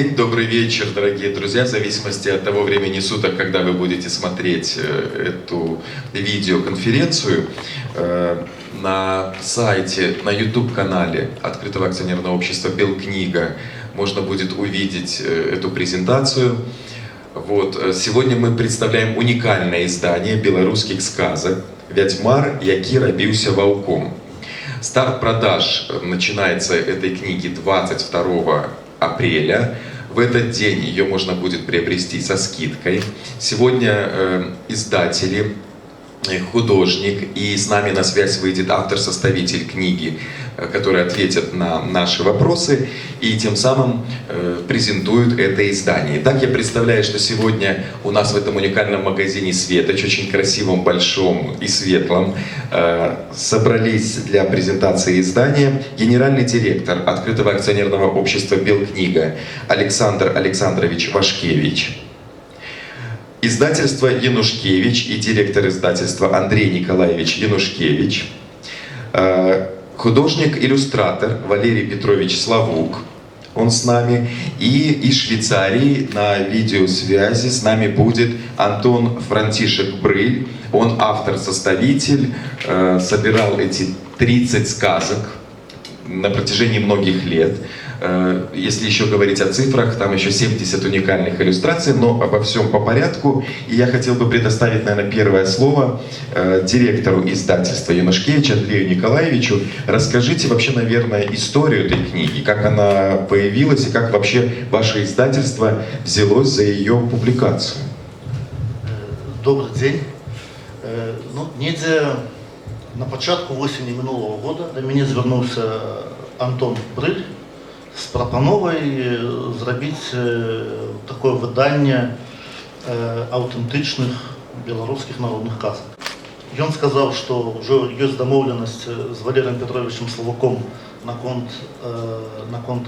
день, добрый вечер, дорогие друзья, в зависимости от того времени суток, когда вы будете смотреть эту видеоконференцию. На сайте, на YouTube-канале Открытого акционерного общества «Белкнига» можно будет увидеть эту презентацию. Вот. Сегодня мы представляем уникальное издание белорусских сказок «Вядьмар, які рабіўся ваўком». Старт продаж начинается этой книги 22 апреля. В этот день ее можно будет приобрести со скидкой. Сегодня издатели, художник, и с нами на связь выйдет автор-составитель книги, который ответит на наши вопросы и тем самым презентует это издание. Итак, я представляю, что сегодня у нас в этом уникальном магазине «Светоч», очень красивом, большом и светлом, собрались для презентации издания генеральный директор Открытого акционерного общества «Белкнига» Александр Александрович Вашкевич, издательство «Янушкевич» и директор издательства Андрей Николаевич Янушкевич, художник-иллюстратор Валерий Петрович Славук, он с нами, и из Швейцарии на видеосвязи с нами будет Антон Франтишек Брыль, он автор-составитель, собирал эти 30 сказок на протяжении многих лет. Если еще говорить о цифрах, там еще 70 уникальных иллюстраций, но обо всем по порядку. И я хотел бы предоставить, наверное, первое слово директору издательства Янушкевич Андрею Николаевичу. Расскажите вообще, наверное, историю этой книги, как она появилась и как вообще ваше издательство взялось за ее публикацию. Добрый день. Недзе на початку осені минулого года до меня звернулся Антон Брыль з прапановай зрабіць такое выданне аўтэнтычных беларускіх народных казак. Ён сказаў, што ўжо ёсць дамоўленасць з Валерыем Петровичем Славуком наконт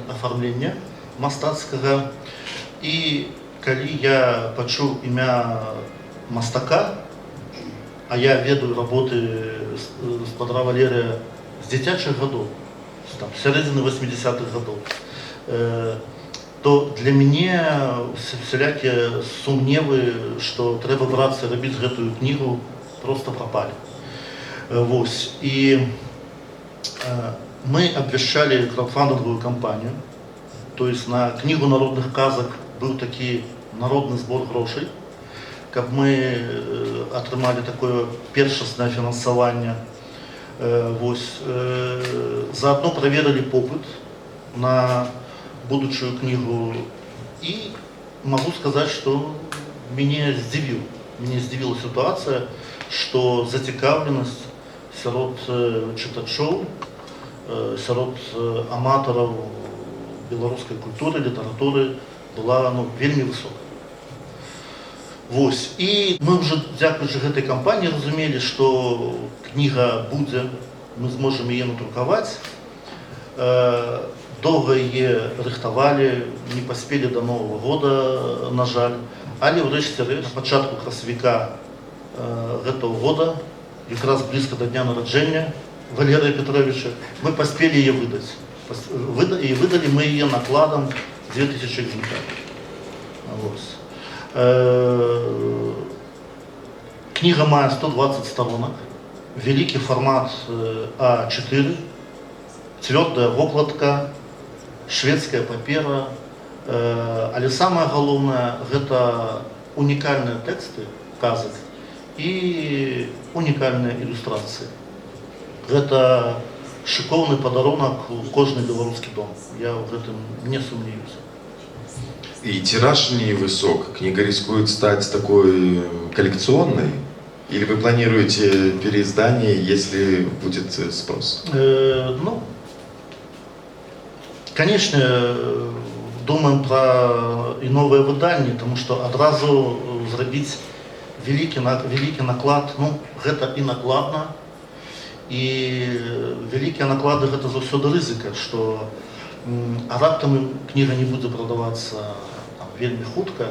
афармлення мастацкага. І калі я пачуў імя мастака, а я ведаю работы гаспадара Валерия з дзіцячых гадоў, с середины 80-х годов, то для меня всякие сумневы, что треба браться робить эту книгу, просто пропали. Вот. И мы обвещали краудфандинговую кампанию, то есть на книгу народных казок был такой народный сбор грошей, как мы отрымали такое першасное финансование. Заодно проверили попыт на будущую книгу, и могу сказать, что меня здивила ситуация, что зацікавленность сярод читачоў, сярод аматараў беларускай культуры, літаратуры была вельмі высокая. Вось. І мы уже, дзякуючы гэтай кампаніі, разумелі, што кніга будзе, мы зможам яе надрукаваць. Доўга яе рыхтавалі, не паспелі до Нового года, на жаль. Але ўрэшце рэшт, на пачатку красавіка гэтага года, якраз блізка да дня нараджэння Валерия Петровича, мы паспелі яе выдаць. І выдалі мы яе накладам 2000 экземпляраў. Книга мае 120 сторонок, великий формат А4, твердая вокладка, шведская папера, але самое главное – это уникальные тексты казок и уникальные иллюстрации. Это шиковный подарунок у кожный белорусский дом, я в этом не сомневаюсь. И тираж невысок. Книга рискует стать такой коллекционной? Или вы планируете переиздание, если будет спрос? Конечно, думаем про и новое выдание, потому что одразу зрабіць великий наклад, это и накладно, и великие наклады это заўсёды рызыка, что раптам книга не будет продаваться вельмі хутка.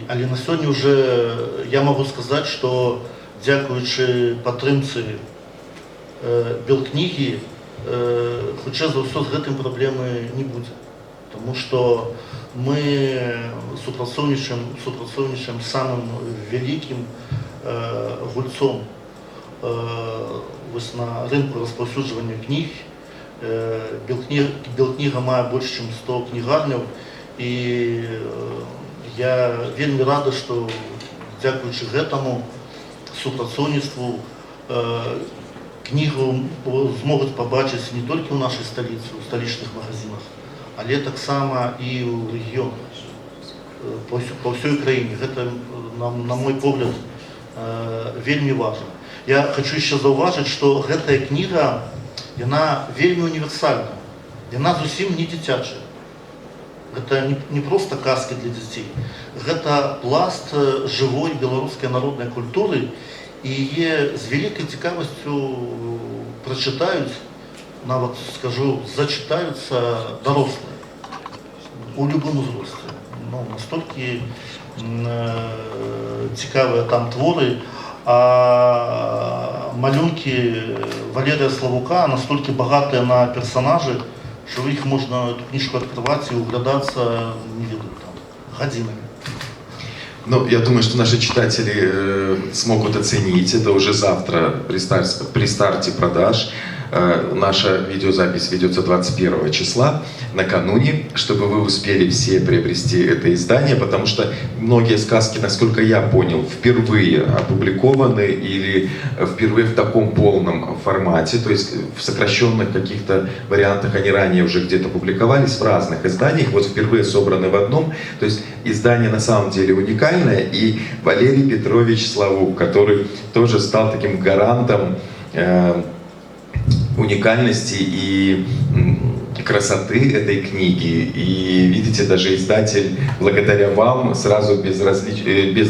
Але на сёння уже я могу сказать, что дзякуючы падтрымцы Белкнігі хутчэй за ўсё з гэтым праблемы не будзе. Тому што мы супрацоўнічаем з самым вялікім гульцом вось на рынку распаўсюджвання кніг. Белкніга мае больш чым 100 кнігарняў, і я вельмі рада, што дзякуючы гэтаму супрацоўніцтву кнігу змогуць пабачыць не толькі ў нашай сталіцы, у сталічных магазинах, але таксама і ў рэгіёнах, па ўсёй краіне. Гэта, на мой погляд, вельмі важна. Я хочу яшчэ заўважыць, што гэтая кніга, яна вельмі універсальная, яна зусім не дзіцячая. Гэта не проста казкі для дзяцей, гэта пласт жывой беларускай народнай культуры, і яе з вялікай цікавасцю прачытаюць, нават скажу, зачытаюцца дарослыя у любым узросце. Настолькі цікавыя там творы, а малюнкі Валерія Славука настолькі багатыя на персонажы, что их можно, эту книжку открывать и углядаться, не веду, там, годинами. Ну, я думаю, что наши читатели смогут оценить это уже завтра при старте продаж. Наша видеозапись ведется 21 числа, накануне, чтобы вы успели все приобрести это издание, потому что многие сказки, насколько я понял, впервые опубликованы или впервые в таком полном формате, то есть в сокращенных каких-то вариантах они ранее уже где-то публиковались в разных изданиях, вот впервые собраны в одном, то есть издание на самом деле уникальное, и Валерий Петрович Славук, который тоже стал таким гарантом уникальности и красоты этой книги. И видите, даже издатель благодаря вам сразу без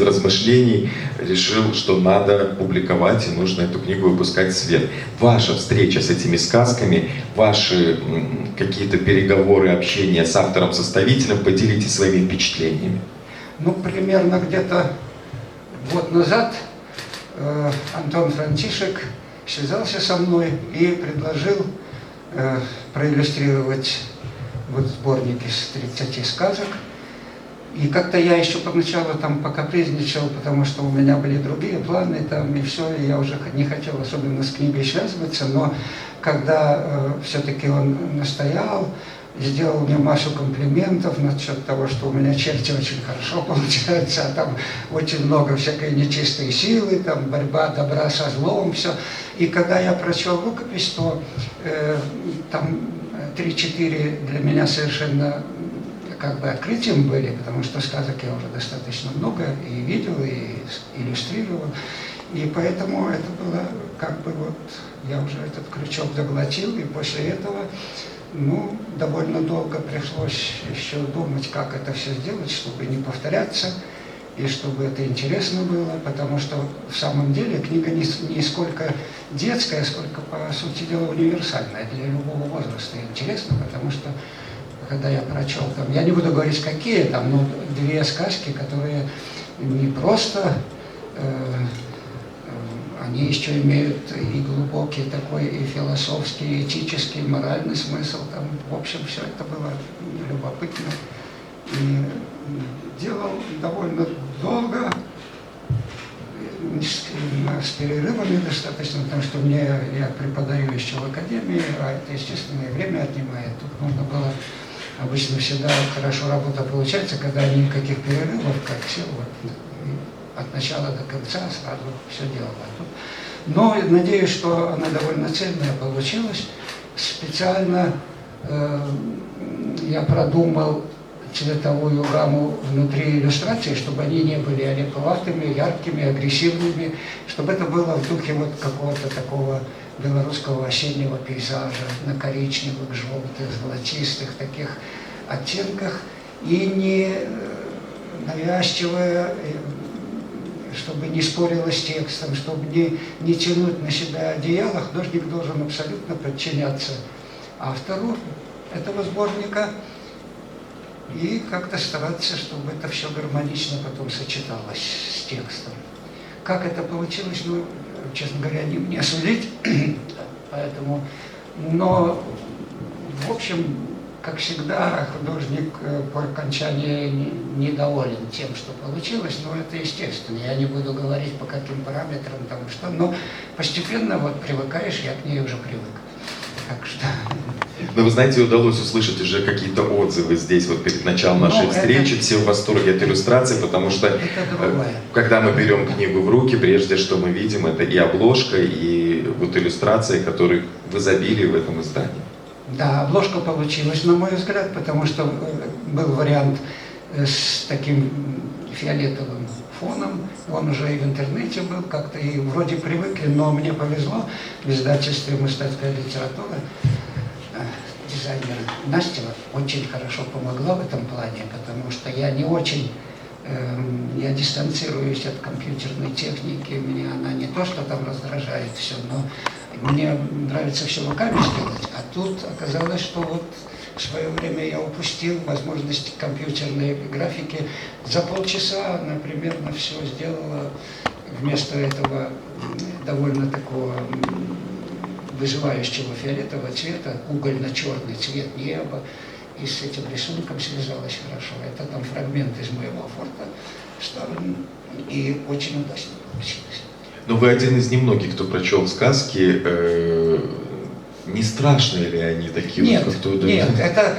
размышлений решил, что надо публиковать и нужно эту книгу выпускать в свет. Ваша встреча с этими сказками, ваши какие-то переговоры, общение с автором-составителем, поделитесь своими впечатлениями. Ну, примерно где-то год назад Антон Франтишек связался со мной и предложил проиллюстрировать вот сборник из 30 сказок. И как-то я еще поначалу там покапризничал, потому что у меня были другие планы там и все, и я уже не хотел особенно с книгой связываться, но когда все-таки он настоял, сделал мне массу комплиментов насчет того, что у меня черти очень хорошо получаются, а там очень много всякой нечистой силы, там борьба добра со злом, все. И когда я прочел рукопись, то там 3-4 для меня совершенно как бы открытием были, потому что сказок я уже достаточно много и видел, и иллюстрировал. И поэтому это было как бы вот, я уже этот крючок заглотил, и после этого ну, довольно долго пришлось еще думать, как это все сделать, чтобы не повторяться, и чтобы это интересно было, потому что в самом деле книга не сколько детская, сколько, по сути дела, универсальная, для любого возраста интересно, потому что, когда я прочел, там, я не буду говорить, какие там, но 2 сказки, которые не просто... они еще имеют и глубокий такой, и философский, и этический, и моральный смысл. Там, в общем, все это было любопытно. И делал довольно долго, с перерывами достаточно, потому что я преподаю еще в академии, а это, естественно, и время отнимает. Тут можно было, обычно всегда хорошо работа получается, когда никаких перерывов, как все, вот, от начала до конца сразу все делала. Но надеюсь, что она довольно цельная получилась. Специально я продумал цветовую гамму внутри иллюстрации, чтобы они не были олиповатыми, яркими, агрессивными, чтобы это было в духе вот какого-то такого белорусского осеннего пейзажа на коричневых, желтых, золотистых таких оттенках, и не навязчивое, чтобы не спорилось с текстом, чтобы не тянуть на себя одеяло, художник должен абсолютно подчиняться автору этого сборника и как-то стараться, чтобы это все гармонично потом сочеталось с текстом. Как это получилось, ну, честно говоря, не мне судить, поэтому Но, в общем, как всегда, художник по окончании недоволен тем, что получилось, но это естественно. Я не буду говорить, по каким параметрам, там что, но постепенно вот привыкаешь, я к ней уже привык. Так что... Но вы знаете, удалось услышать уже какие-то отзывы здесь, вот перед началом нашей встречи, все в восторге от иллюстрации, потому что когда мы берем книгу в руки, прежде что мы видим, это и обложка, и вот иллюстрации, которые в изобилии в этом издании. Да, обложка получилась, на мой взгляд, потому что был вариант с таким фиолетовым фоном, он уже и в интернете был, как-то и вроде привыкли, но мне повезло, в издательстве «Мистецкая литература» дизайнер Настя очень хорошо помогла в этом плане, потому что я не очень, я дистанцируюсь от компьютерной техники, меня она не то, что там раздражает все, но мне нравится все руками сделать, а тут оказалось, что вот в свое время я упустил возможность компьютерной графики. За полчаса, например, на все сделала вместо этого довольно такого вызывающего фиолетового цвета, угольно-черный цвет неба, и с этим рисунком связалось хорошо. Это там фрагмент из моего форта вставлен, и очень удачно получилось. Но вы один из немногих, кто прочел сказки. Не страшные ли они такие? Нет, вот, нет, это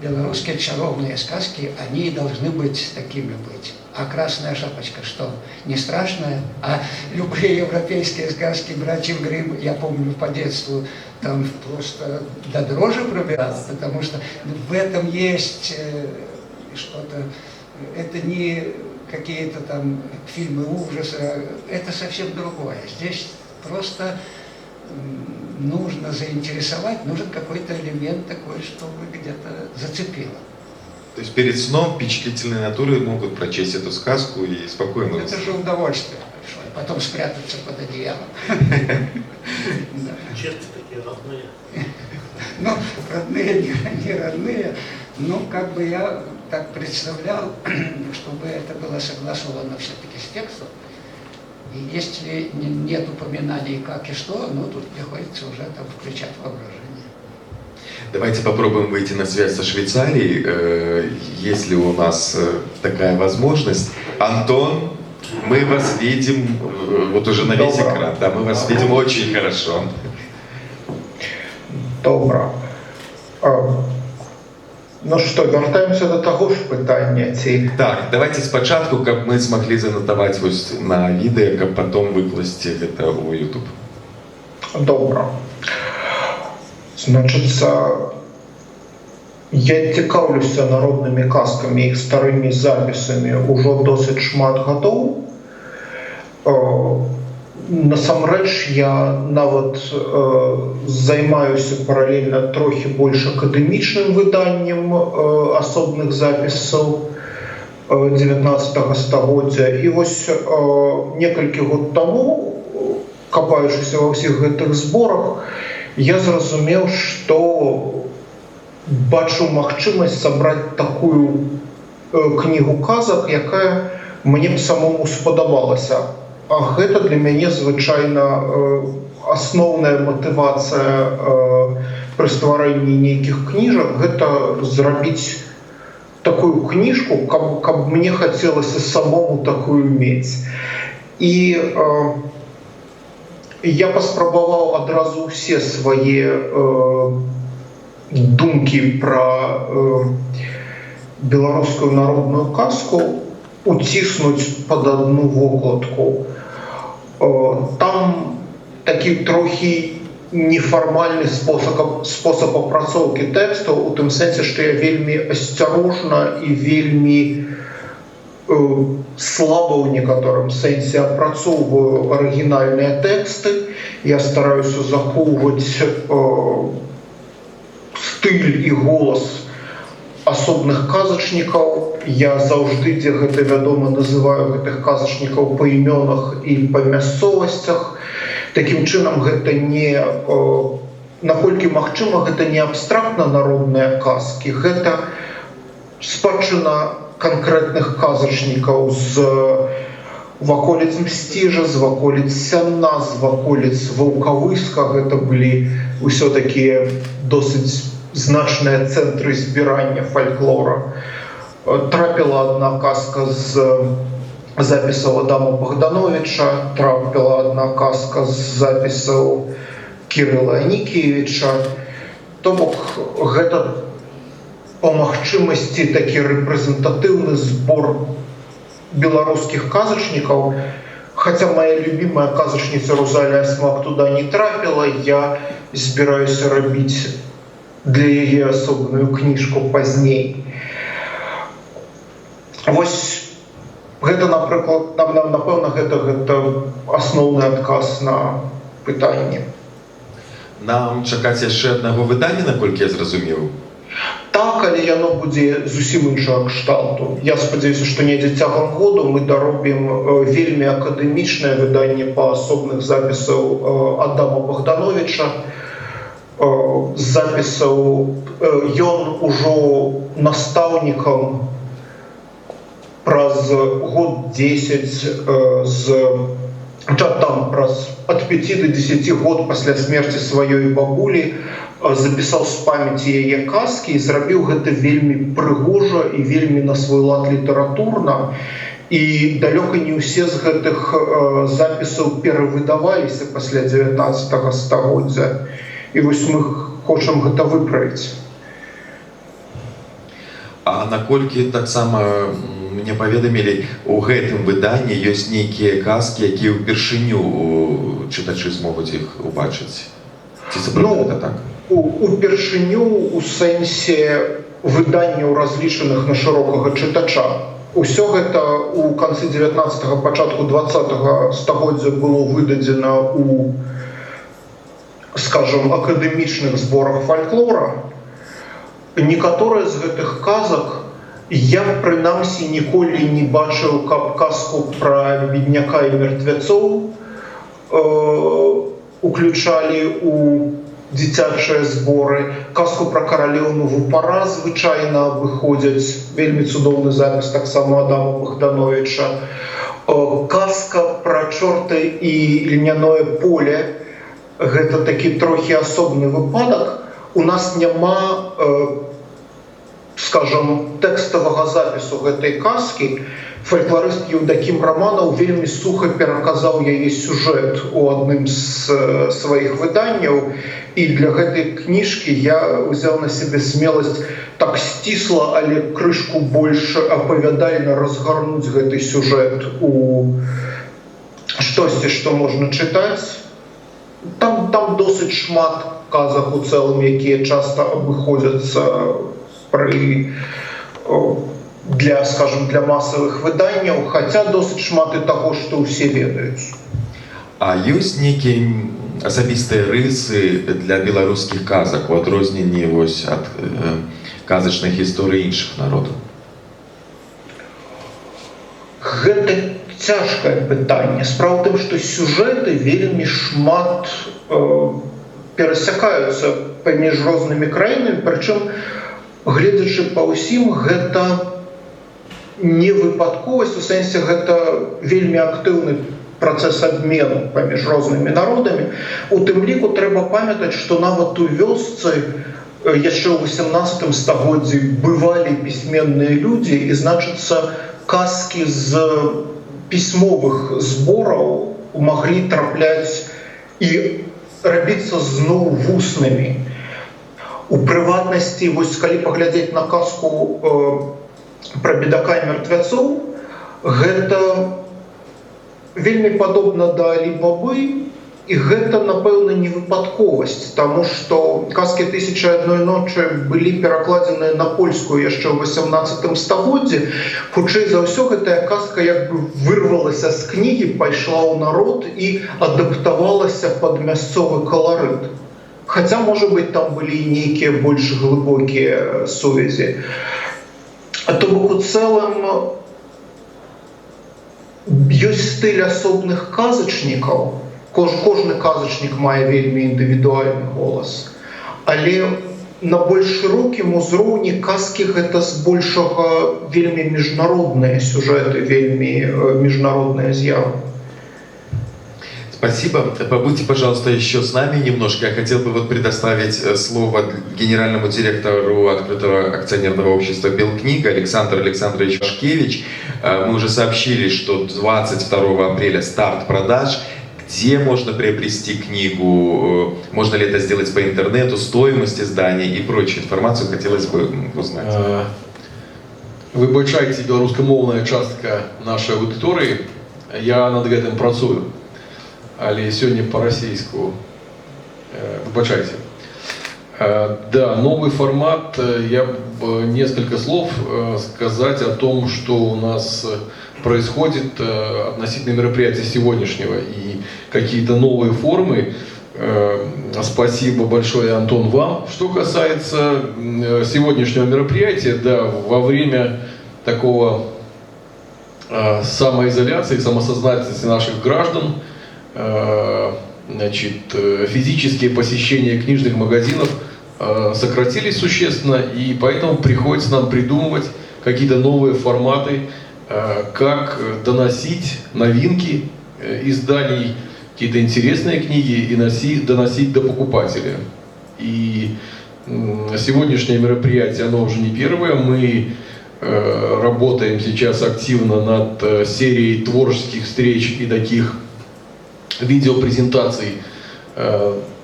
белорусские чаровные сказки, они должны быть такими быть. А «Красная шапочка» что? Не страшная? А любые европейские сказки братьев Гримм, я помню по детству, там просто до дрожи пробирало, потому что в этом есть что-то, это не какие-то там фильмы ужаса, это совсем другое. Здесь просто нужно заинтересовать, нужен какой-то элемент такой, чтобы где-то зацепило. То есть перед сном впечатлительные натуры могут прочесть эту сказку и спокойно... Это же удовольствие большое, потом спрятаться под одеялом. Черти такие родные. Ну, родные, не родные, но как бы я так представлял, чтобы это было согласовано все-таки с текстом. И если нет упоминаний как и что, ну тут приходится уже там включать воображение. Давайте попробуем выйти на связь со Швейцарией, есть ли у нас такая возможность. Антон, мы вас видим вот уже на весь экран, да, мы вас видим очень хорошо. Добра. Ну что, вертаемся до того ж питання. Так, давайте спочатку, каб мы смогли занотовать вось на відео, каб потом выкласти это у YouTube. Добра. Значить, я цікавлюся народними казками і старими записами уже досить шмат гадоў. Насамрэч я нават займаюся паралельна трохі больш акадэмічным выданнем асобных запісаў 19 стагоддзя. І вось некалькі год таму, капаючыся ва ўсіх гэтых зборах, я зразумеў, што бачу магчымасць сабраць такую кнігу казак, якая мне б самому спадабалася. А гэта для мяне звычайна асноўная матывацыя пры стварэнні нейкіх кніжак, гэта зрабіць такую кніжку, каб мне хацелася самому такую мець. І я паспрабаваў адразу ўсе свае думкі пра беларускую народную казку уціснуць пад адну вокладку. Там такі трохі нефармальны спосаб апрацоўкі тэкстаў, у тым сэнсе, што я вельмі асцярожна і вельмі слаба ў некаторым сэнсе апрацоўваю арыгінальныя тэксты. Я стараюся захоўваць стыль і голас асобных казачнікаў. Я заўжды, дзе гэта вядома, называю гэтых казачнікаў па імёнах і па мясцовасцях. Такім чынам гэта не, наколькі магчыма, гэта не абстрактна народныя казкі, гэта спадчына канкрэтных казачнікаў з ваколіц Мсціжа, з ваколіц Сянна, з ваколіц Ваўкавыска. Гэта былі ўсё такія досыць значныя цэнтры збірання фальклора. Трапіла адна казка з запісаў Адама Богдановича, трапіла адна казка з запісаў Кірыла Анікіевіча. То бок гэта па магчымасці такі рэпрэзентатыўны збор беларускіх казачнікаў. Хаця моя любимая казачніца Розалія Смак туда не трапіла, я збіраюся рабіць для яе асобную кніжку пазней. Вось гэта, напрыклад, напэўна, гэта асноўны адказ на пытанне. Нам чакаць яшчэ аднаго выдання, наколькі я зразумеў? Так, але яно будзе зусім іншага кшталту. Я спадзяюся, што недзе цягам году мы даробім вельмі акадэмічнае выданне па асобных запісаў Адама Богдановича. З запісаў ён ужо настаўнікам праз год 10 там праз ад 5 до 10 год пасля смерці сваёй бабулі запісаў з памяці яе казкі і зрабіў гэта вельмі прыгожа і вельмі на свой лад літаратурна. І далёка не ўсе з гэтых запісаў перавыдаваліся пасля 19 стагоддзя. І вось мы хочам гэта выправіць. А наколькі таксама мне паведамілі, у гэтым выданні ёсць нейкія казкі, якія ўпершыню чытачы змогуць іх убачыць? Ці сапраўды гэта так? Упершыню у сэнсе выданняў, разлічаных на шырокага чытача. Усё гэта у канцы 19-го, пачатку 20-го стагоддзя было выдадзена у, скажам, акадэмічных зборах фальклора. Некаторыя з гэтых казак я, прынамсі, ніколі не бачыў, каб казку пра бедняка і мертвецоў уключалі у дзіцячыя зборы. Казку пра каралеўну Вупара звычайна выходзяць, вельмі цудоўны запіс таксама Адама Богдановича. Казка пра чорта і льняное поле — гэта такі трохі асобны выпадак. У нас няма, скажам, тэкставага запісу гэтай казкі. Фальклорыст Еўдакім Раманаў вельмі суха пераказаў яе сюжэт у адным з сваіх выданняў. І для гэтай кніжкі я ўзяў на сябе смеласць так сцісла, але крышку больш апавядальна разгарнуць гэты сюжэт у штосьці, што можна чытаць. Там досыць шмат казак у цэлым, якія часта абыходзяцца для, скажем, для масавых выданняў, хаця досыць шмат і таго, што ўсе ведаюць. А ёсць нейкія асабістыя рысы для беларускіх казак у адрозненні вось ад казачных гісторый іншых народаў? Гэта цяжкае пытанне. Справа ў тым, што сюжэты вельмі шмат перасякаюцца паміж рознымі краінамі, прычым, гледзячы па ўсім, гэта не выпадковасць, у сэнсе гэта вельмі актыўны працэс абмену паміж рознымі народамі. У тым ліку трэба памятаць, што нават у вёсцы яшчэ ў 18 стагоддзі бывалі пісьменныя людзі, і, значыцца, казкі з пісьмовых збораў маглі трапляць і рабіцца зноў вуснымі. У прыватнасці, вось калі паглядзець на казку пра бедака і мертвецоў, гэта вельмі падобна да Алі-Бабы, і гэта, напэўна, не выпадковасць, таму што казкі «Тысячи и одной ночи» былі перакладзеныя на польскую яшчэ ў 18 стагоддзі. Хутчэй за ўсё, гэтая казка як бы вырвалася з кнігі, пайшла ў народ і адаптавалася пад мясцовы каларыт. Хаця, можа быць, там былі нейкія больш глыбокія сувязі. То бок, у цэлым, ёсць стыль асобных казачнікаў. Кожны казачнік мае вельмі індывідуальны голас. Але на больш шырокім узроўні казкі гэта збольшага вельмі міжнародныя сюжэты, вельмі міжнародныя з'явы. Спасибо. Побудьте, пожалуйста, еще с нами немножко. Я хотел бы вот предоставить слово генеральному директору открытого акционерного общества «Белкнига» Александру Александровичу Вашкевич. Мы уже сообщили, что 22 апреля старт продаж. Где можно приобрести книгу? Можно ли это сделать по интернету? Стоимость издания и прочую информацию хотелось бы узнать. Вибачайте, беларускамоўная частка нашей аудитории. Я над гэтым працую. Але сегодня по-российску. Выбачайте. Да, новый формат. Я бы несколько слов сказать о том, что у нас происходит относительно мероприятия сегодняшнего и какие-то новые формы. Спасибо большое, Антон, вам. Что касается сегодняшнего мероприятия, да, во время такого самоизоляции, самосознательности наших граждан, значит, физические посещения книжных магазинов сократились существенно, и поэтому приходится нам придумывать какие-то новые форматы, как доносить новинки изданий, какие-то интересные книги и доносить до покупателя. И сегодняшнее мероприятие, оно уже не первое. Мы работаем сейчас активно над серией творческих встреч и таких видеопрезентаций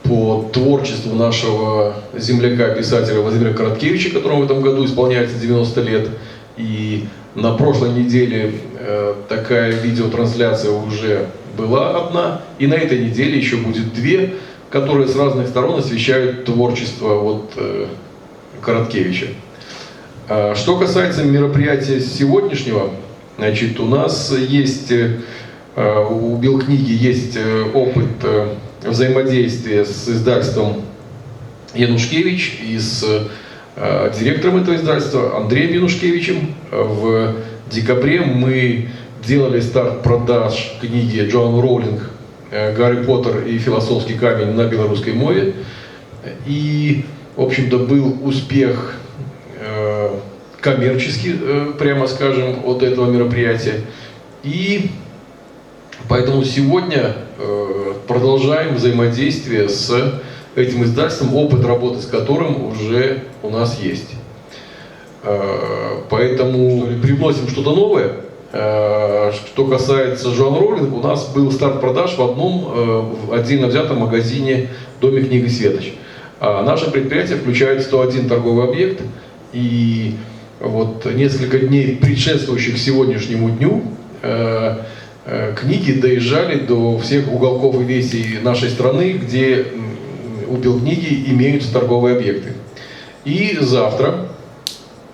по творчеству нашего земляка-писателя Владимира Короткевича, которому в этом году исполняется 90 лет. И на прошлой неделе такая видеотрансляция уже была одна, и на этой неделе еще будет две, которые с разных сторон освещают творчество вот Короткевича. Что касается мероприятия сегодняшнего, значит, у нас есть, у Белкниги есть опыт взаимодействия с издательством Янушкевич и с директором этого издательства Андреем Янушкевичем. В декабре мы делали старт продаж книги Джоан Роулинг «Гарри Поттер и философский камень» на белорусской мове. И, в общем-то, был успех коммерческий, прямо скажем, от этого мероприятия. И поэтому сегодня продолжаем взаимодействие с этим издательством, опыт работы с которым уже у нас есть. Поэтому привносим что-то новое. Что касается Джоан Роулинг, у нас был старт продаж в одном отдельно взятом магазине «Доме книги Светоч». Наше предприятие включает 101 торговый объект, и вот несколько дней, предшествующих сегодняшнему дню, книги доезжали до всех уголков и весей нашей страны, где у Белкниги имеются торговые объекты. И завтра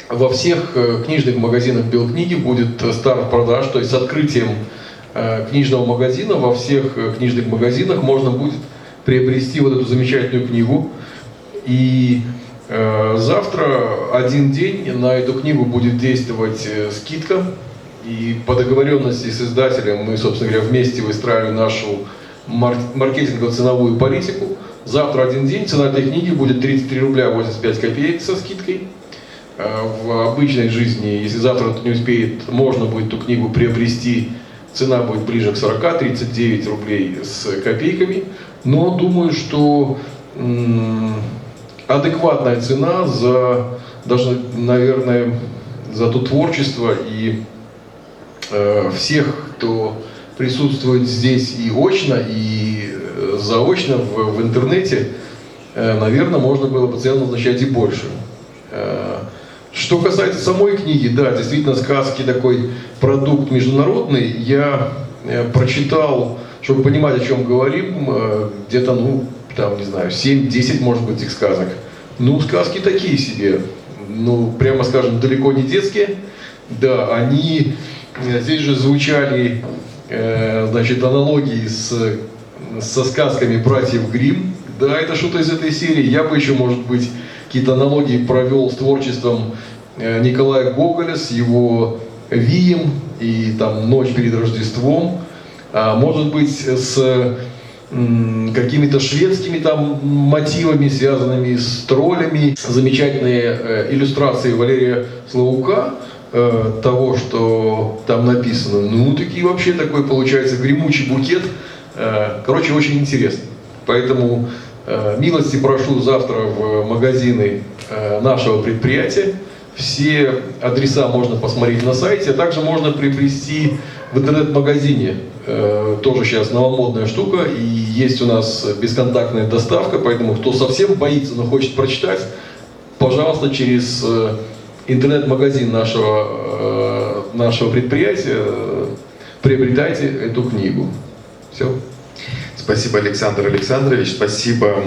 во всех книжных магазинах Белкниги будет старт продаж, то есть с открытием книжного магазина во всех книжных магазинах можно будет приобрести вот эту замечательную книгу. И завтра один день на эту книгу будет действовать скидка. И по договоренности с издателем мы, собственно говоря, вместе выстраиваем нашу маркетингово-ценовую политику. Завтра один день цена этой книги будет 33 рубля 85 копеек со скидкой. В обычной жизни, если завтра кто не успеет, можно будет эту книгу приобрести. Цена будет ближе к 40, 39 рублей с копейками. Но думаю, что адекватная цена за, даже, наверное, за то творчество и всех, кто присутствует здесь и очно, и заочно в интернете, наверное, можно было бы цену назначать и больше. Что касается самой книги, да, действительно, сказки такой продукт международный. Я прочитал, чтобы понимать, о чем говорим, где-то, ну, там, не знаю, 7-10, может быть, этих сказок. Ну, сказки такие себе, ну, прямо скажем, далеко не детские. Да, они, здесь же звучали, значит, аналогии со сказками братьев Гримм. Да, это что-то из этой серии. Я бы еще, может быть, какие-то аналогии провел с творчеством Николая Гоголя, с его «Вием» и там «Ночь перед Рождеством». А может быть, с какими-то шведскими там мотивами, связанными с троллями. Замечательные иллюстрации Валерия Славука, того, что там написано. Ну, такие вообще такой получается гремучий букет. Короче, очень интересно. Поэтому милости прошу завтра в магазины нашего предприятия. Все адреса можно посмотреть на сайте, а также можно приобрести в интернет-магазине. Тоже сейчас новомодная штука, и есть у нас бесконтактная доставка, поэтому кто совсем боится, но хочет прочитать, пожалуйста, через интернет-магазин нашего предприятия приобретайте эту книгу. Все. Спасибо, Александр Александрович. Спасибо,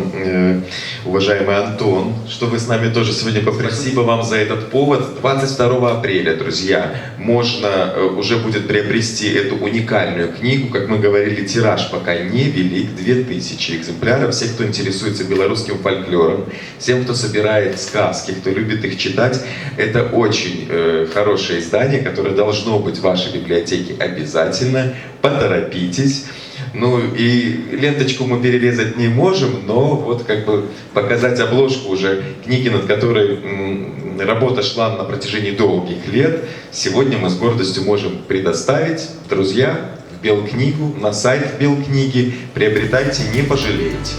уважаемый Антон, что вы с нами тоже сегодня. Спасибо вам за этот повод. 22 апреля, друзья, можно уже будет приобрести эту уникальную книгу. Как мы говорили, тираж пока не велик, 2000 экземпляров. Все, кто интересуется белорусским фольклором, всем, кто собирает сказки, кто любит их читать, это очень хорошее издание, которое должно быть в вашей библиотеке обязательно. Поторопитесь. Ну и ленточку мы перерезать не можем, но вот как бы показать обложку уже книги, над которой работа шла на протяжении долгих лет, сегодня мы с гордостью можем предоставить. Друзья, в Белкнигу, на сайт Белкниги, приобретайте, не пожалеете.